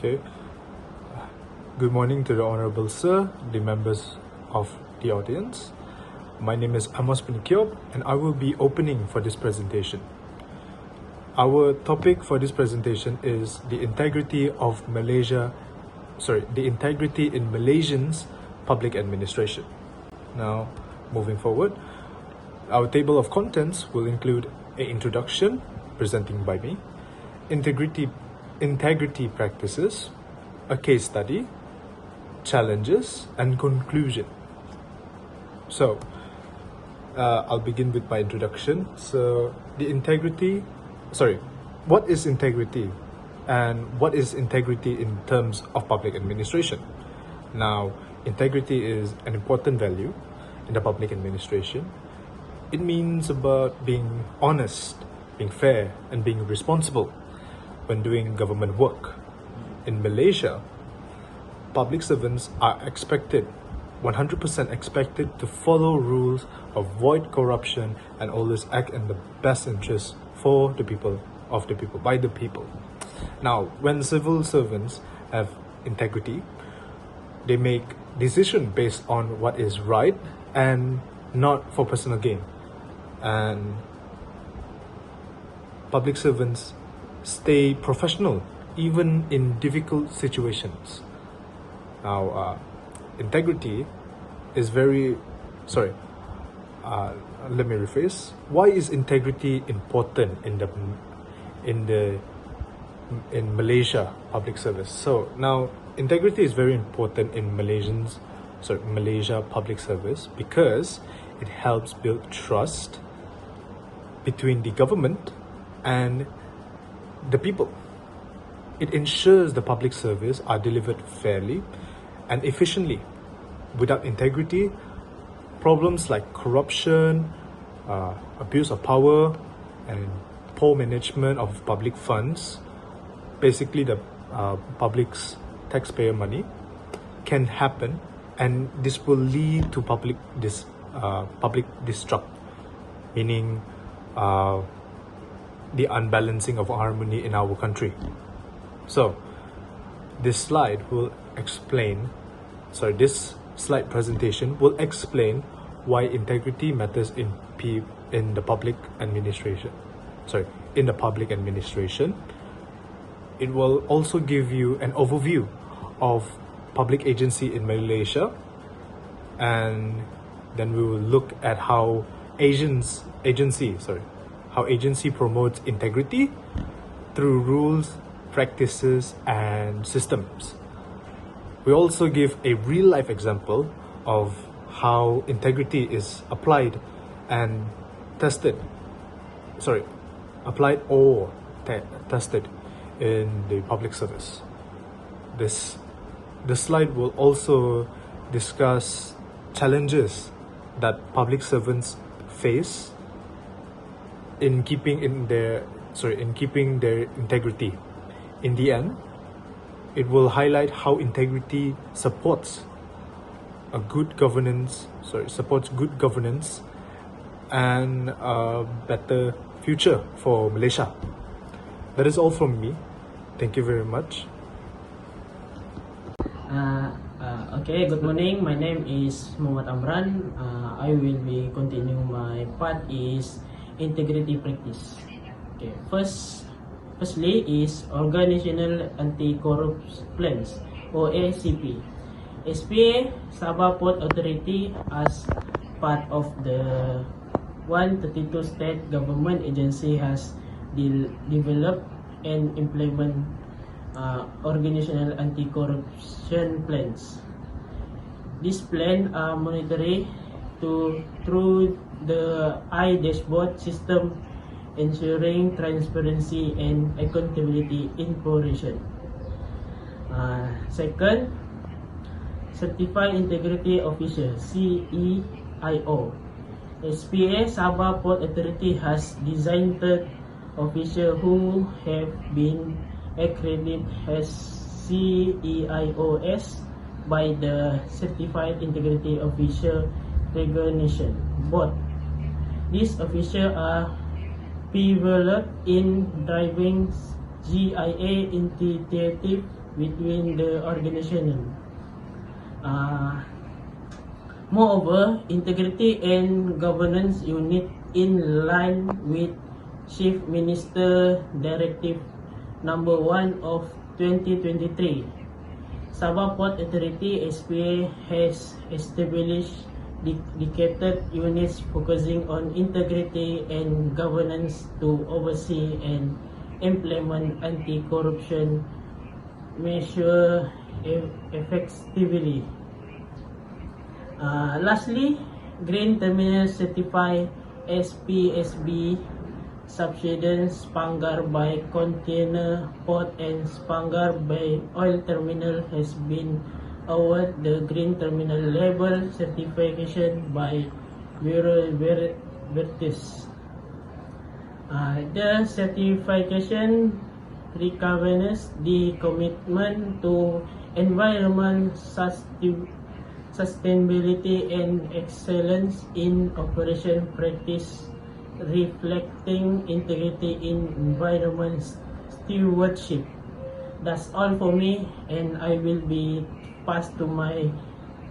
Okay. Good morning to the Honorable Sir, the members of the audience. My name is Amos Puney and I will be opening for this presentation. Our topic for this presentation is the integrity in Malaysians' public administration. Now, moving forward, our table of contents will include an introduction presenting by me, integrity practices, a case study, challenges, and conclusion. So, I'll begin with my introduction. So, what is integrity? And what is integrity in terms of public administration? Now, integrity is an important value in the public administration. It means about being honest, being fair, and being responsible when doing government work. In Malaysia, public servants are 100% expected to follow rules, avoid corruption, and always act in the best interest for the people, by the people. Now, when civil servants have integrity, they make decisions based on what is right and not for personal gain. And public servants stay professional even in difficult situations. Now, integrity is let me rephrase. Why is integrity important in Malaysia public service? So now, integrity is very important in Malaysia public service because it helps build trust between the government and the people. It ensures the public service are delivered fairly and efficiently. Without integrity, problems like corruption, abuse of power, and poor management of public funds, basically the public's taxpayer money, can happen, and this will lead to public destruct, meaning the unbalancing of harmony in our country. So, this slide presentation will explain why integrity matters in the public administration. It will also give you an overview of public agency in Malaysia, and then we will look at how agency promotes integrity through rules, practices, and systems. We also give a real-life example of how integrity is applied tested in the public service. This slide will also discuss challenges that public servants face in keeping their integrity. In the end, it will highlight how integrity supports good governance and a better future for Malaysia. That is all from me. Thank you very much. Okay, good morning. My name is Mohammad Amran. I will be continuing my part is integrity practice. Okay, firstly is Organizational Anti-Corruption Plans, or ACP. SPA Sabah Port Authority, as part of the 132 state government agency, has developed and implement organizational anti-corruption plans. These plans are monitored through the iDashboard system, ensuring transparency and accountability in operation. Second, Certified Integrity Officer, CEIO. SPA Sabah Port Authority has designated officers who have been accredited as CEIOs by the Certified Integrity Officer Recognition Board. These officers are pivotal in driving GIA integrative between the organization. Moreover, integrity and governance unit in line with Chief Minister Directive number 1 of 2023. Sabah Port Authority (SPA) has established dedicated units focusing on integrity and governance to oversee and implement anti-corruption measures effectively. Lastly, Green Terminal Certified SPSB subsidence Spangar by Container Port and Spangar by Oil Terminal has been awarded the Green Terminal Label certification by Bureau Veritas. The certification recognizes the commitment to environment sustainability and excellence in operation practice, reflecting integrity in environment stewardship. That's all for me, and I will be passed to my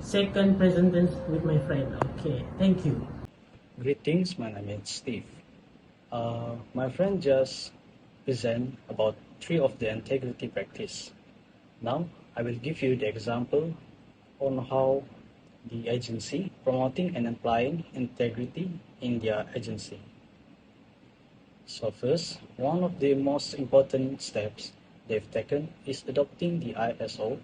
second presentation with my friend. Okay, thank you. Greetings, my name is Steve. My friend just present about 3 of the integrity practice. Now, I will give you the example on how the agency promoting and applying integrity in their agency. So first, one of the most important steps they've taken is adopting the ISO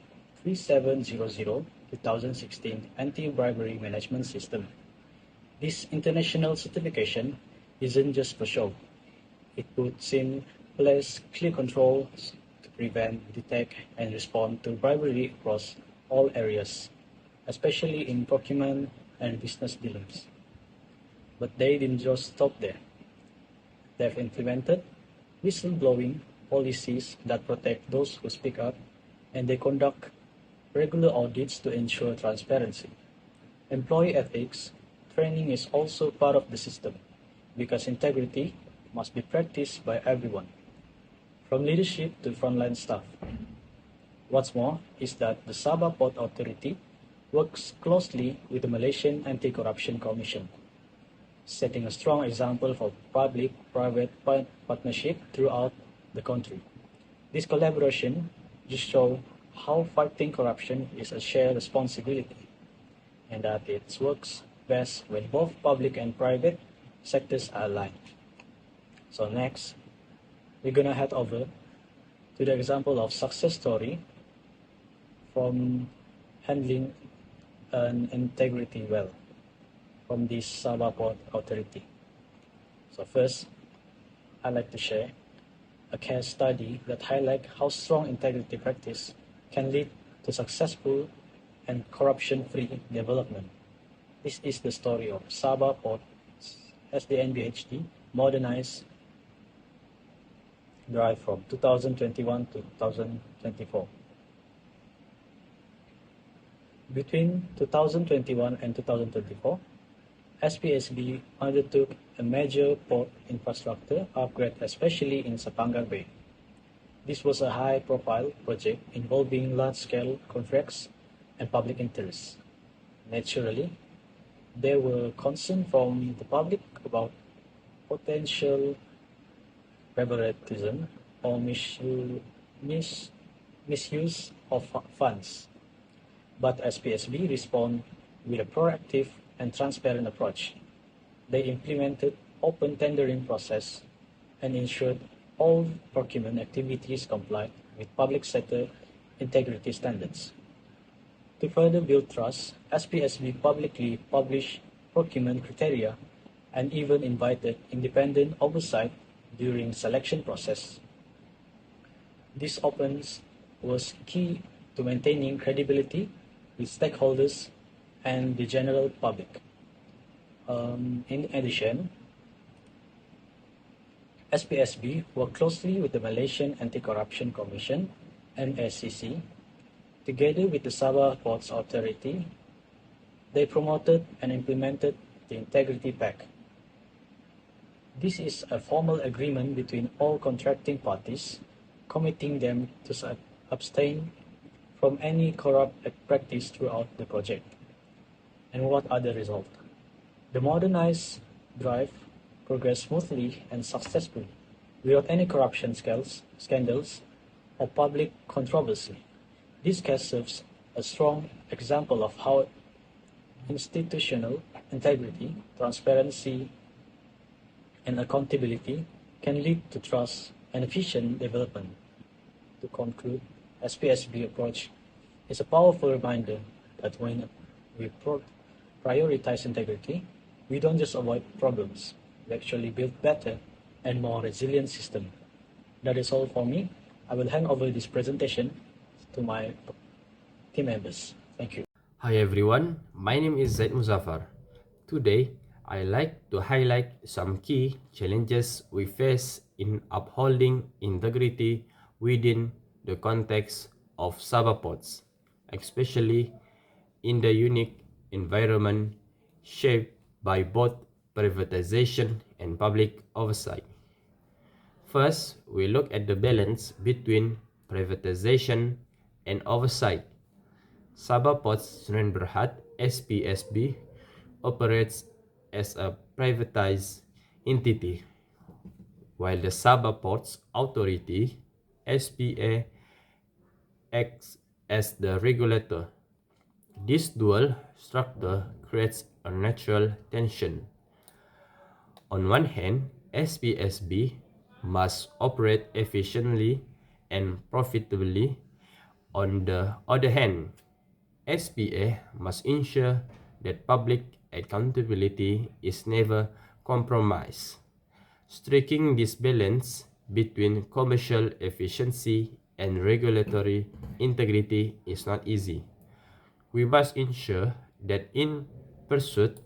3700-2016 anti-bribery management system. This international certification isn't just for show. It puts in place clear controls to prevent, detect, and respond to bribery across all areas, especially in procurement and business dealings. But they didn't just stop there. They've implemented whistleblowing policies that protect those who speak up, and they conduct regular audits to ensure transparency. Employee ethics training is also part of the system because integrity must be practiced by everyone, from leadership to frontline staff. What's more is that the Sabah Port Authority works closely with the Malaysian Anti-Corruption Commission, setting a strong example for public-private partnership throughout the country. This collaboration just shows how fighting corruption is a shared responsibility, and that it works best when both public and private sectors are aligned. So next, we're gonna head over to the example of success story from handling an integrity well from the Sabah Port Authority. So first, I'd like to share a case study that highlights how strong integrity practice can lead to successful and corruption-free development. This is the story of Sabah Port SDNBHD modernized drive from 2021 to 2024. Between 2021 and 2024, SPSB undertook a major port infrastructure upgrade, especially in Spangar Bay. This was a high-profile project involving large-scale contracts and public interest. Naturally, there were concerns from the public about potential favoritism or misuse of funds. But SPSB responded with a proactive and transparent approach. They implemented open tendering process and ensured all procurement activities complied with public sector integrity standards. To further build trust, SPSB publicly published procurement criteria and even invited independent oversight during selection process. This openness was key to maintaining credibility with stakeholders and the general public. In addition, SPSB worked closely with the Malaysian Anti-Corruption Commission, MACC. Together with the Sabah Port Authority, they promoted and implemented the Integrity Pact. This is a formal agreement between all contracting parties, committing them to abstain from any corrupt practice throughout the project. And what are the results? The modernized drive progressed smoothly and successfully, without any corruption scandals, or public controversy. This case serves a strong example of how institutional integrity, transparency, and accountability can lead to trust and efficient development. To conclude, SPSB approach is a powerful reminder that when we prioritize integrity, we don't just avoid problems, we actually build better and more resilient system. That is all for me. I will hand over this presentation to my team members. Thank you. Hi everyone, my name is Zaid Muzhaffar. Today, I like to highlight some key challenges we face in upholding integrity within the context of Sabah ports, especially in the unique environment shaped by both privatization and public oversight. First, we look at the balance between privatization and oversight. Sabah Ports Sdn Bhd (SPSB) operates as a privatized entity, while the Sabah Ports Authority (SPA) acts as the regulator. This dual structure creates a natural tension. On one hand, SPSB must operate efficiently and profitably. On the other hand, SPA must ensure that public accountability is never compromised. Striking this balance between commercial efficiency and regulatory integrity is not easy. We must ensure that in pursuit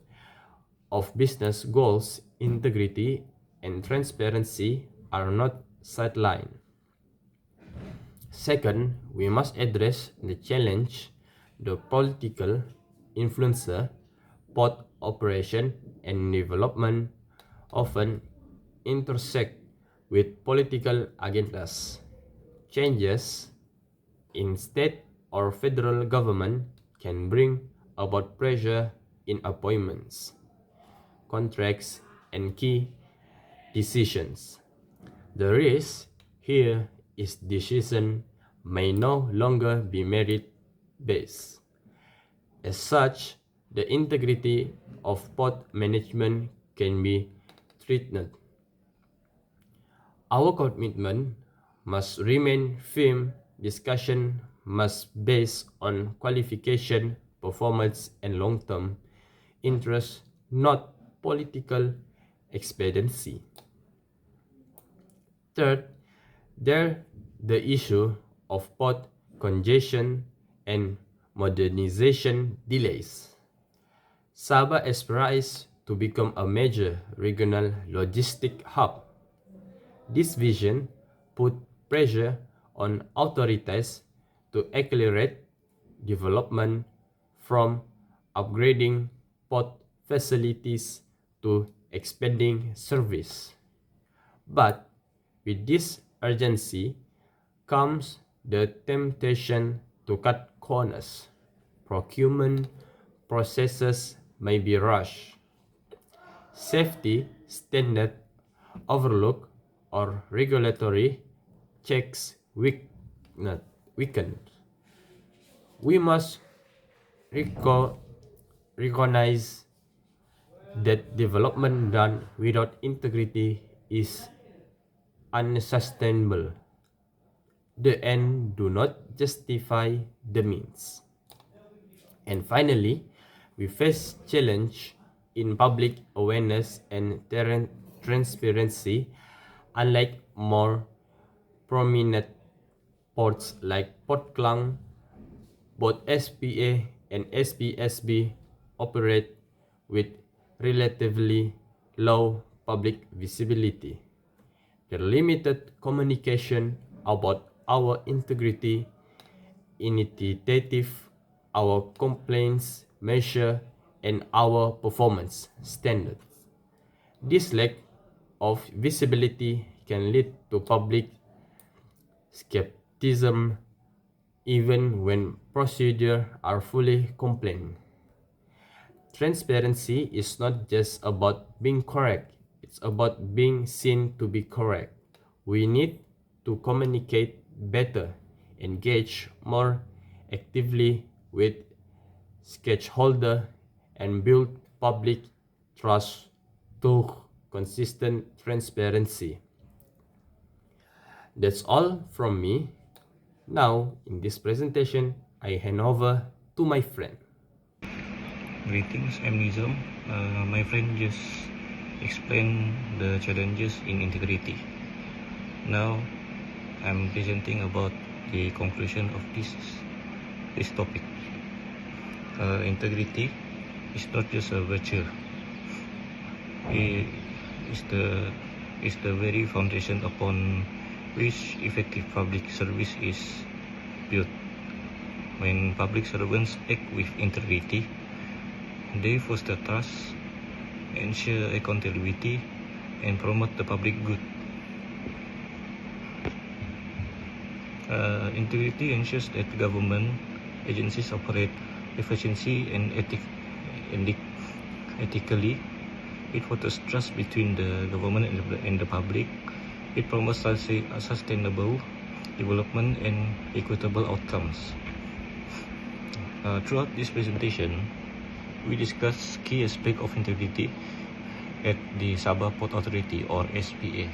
of business goals, integrity and transparency are not sidelined. Second, we must address the challenge the political influencer, port operation and development often intersect with political agendas. Changes in state or federal government can bring about pressure in appointments, contracts, and key decisions. The risk here is decision may no longer be merit-based. As such, the integrity of port management can be threatened. Our commitment must remain firm. Discussion must be based on qualification, performance, and long-term interest, not political expediency. Third, the issue of port congestion and modernization delays. Sabah aspires to become a major regional logistic hub. This vision put pressure on authorities to accelerate development, from upgrading port facilities to expanding service. But with this urgency comes the temptation to cut corners. Procurement processes may be rushed, safety standards overlooked, or regulatory checks weakened. We must recognize that development done without integrity is unsustainable. The end do not justify the means. And finally, we face challenge in public awareness and transparency. Unlike more prominent ports like Port Klang, both SPA and SPSB operate with relatively low public visibility. The limited communication about our integrity initiative, our complaints measure, and our performance standards. This lack of visibility can lead to public skepticism, even when procedures are fully compliant. Transparency is not just about being correct, it's about being seen to be correct. We need to communicate better, engage more actively with stakeholders, and build public trust through consistent transparency. That's all from me. Now, in this presentation, I hand over to my friend. Greetings, I'm Nizam. My friend just explained the challenges in integrity. Now, I'm presenting about the conclusion of this topic. Integrity is not just a virtue. It is the very foundation upon which effective public service is built. When public servants act with integrity, they foster trust, ensure accountability, and promote the public good. Integrity ensures that government agencies operate efficiently and ethically. It fosters trust between the government and the public. It promotes sustainable development and equitable outcomes. Throughout this presentation, we discuss key aspects of integrity at the Sabah Port Authority or SPA.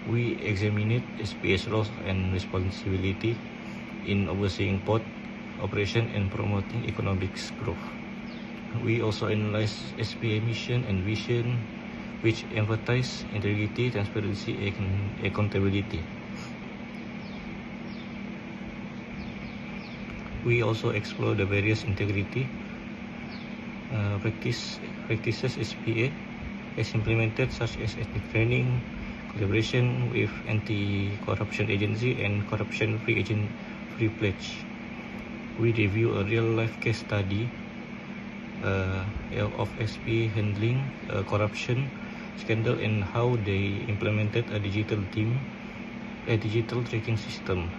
We examined SPA's roles and responsibility in overseeing port operation and promoting economic growth. We also analyzed SPA mission and vision, which emphasize integrity, transparency, and accountability. We also explore the various integrity practices SPA has implemented, such as ethnic training, collaboration with anti-corruption agency, and corruption-free pledge. We review a real-life case study of SPA handling corruption scandal and how they implemented a digital tracking system,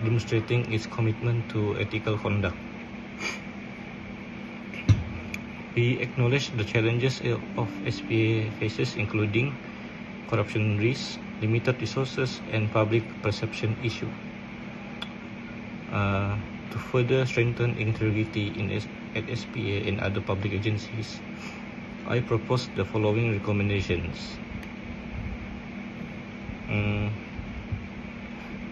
demonstrating its commitment to ethical conduct. We acknowledge the challenges of SPA faces, including corruption risks, limited resources, and public perception issue. To further strengthen integrity at SPA and other public agencies, I propose the following recommendations.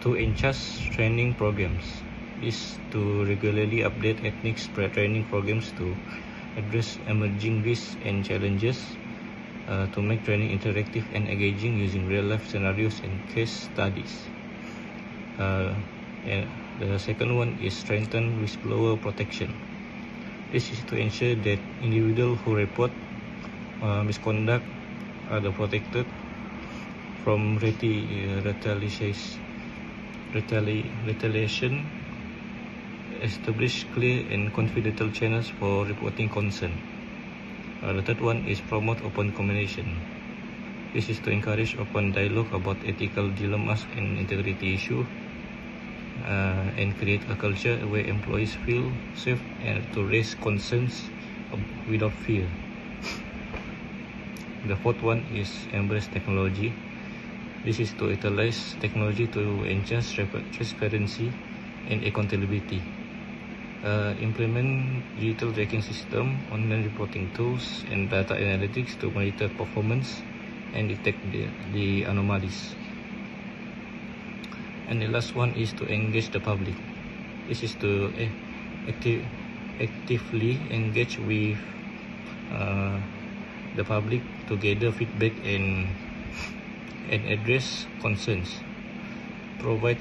To enhance training programs is to regularly update ethnic training programs to address emerging risks and challenges, to make training interactive and engaging using real-life scenarios and case studies. And the second one is strengthen whistleblower protection. This is to ensure that individuals who report misconduct are protected from retaliation, establish clear and confidential channels for reporting concern. The third one is promote open communication. This is to encourage open dialogue about ethical dilemmas and integrity issues, and create a culture where employees feel safe and to raise concerns without fear. The fourth one is embrace technology. This is to utilize technology to enhance transparency and accountability. Implement digital tracking system, online reporting tools, and data analytics to monitor performance and detect the anomalies. And the last one is to engage the public. This is to actively engage with the public to gather feedback and address concerns. Provide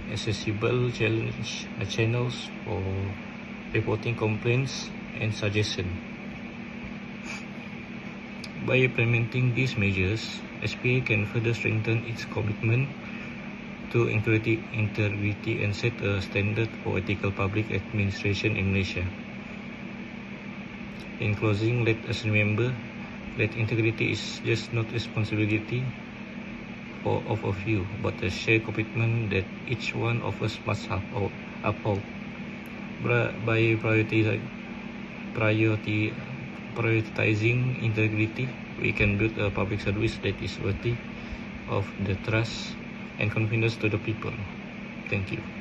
accessible channels for reporting complaints and suggestions. By implementing these measures, SPA can further strengthen its commitment to integrity and set a standard for ethical public administration in Malaysia. In closing, let us remember that integrity is just not responsibility of a few, but a shared commitment that each one of us must uphold. By prioritizing integrity, we can build a public service that is worthy of the trust and confidence to the people. Thank you.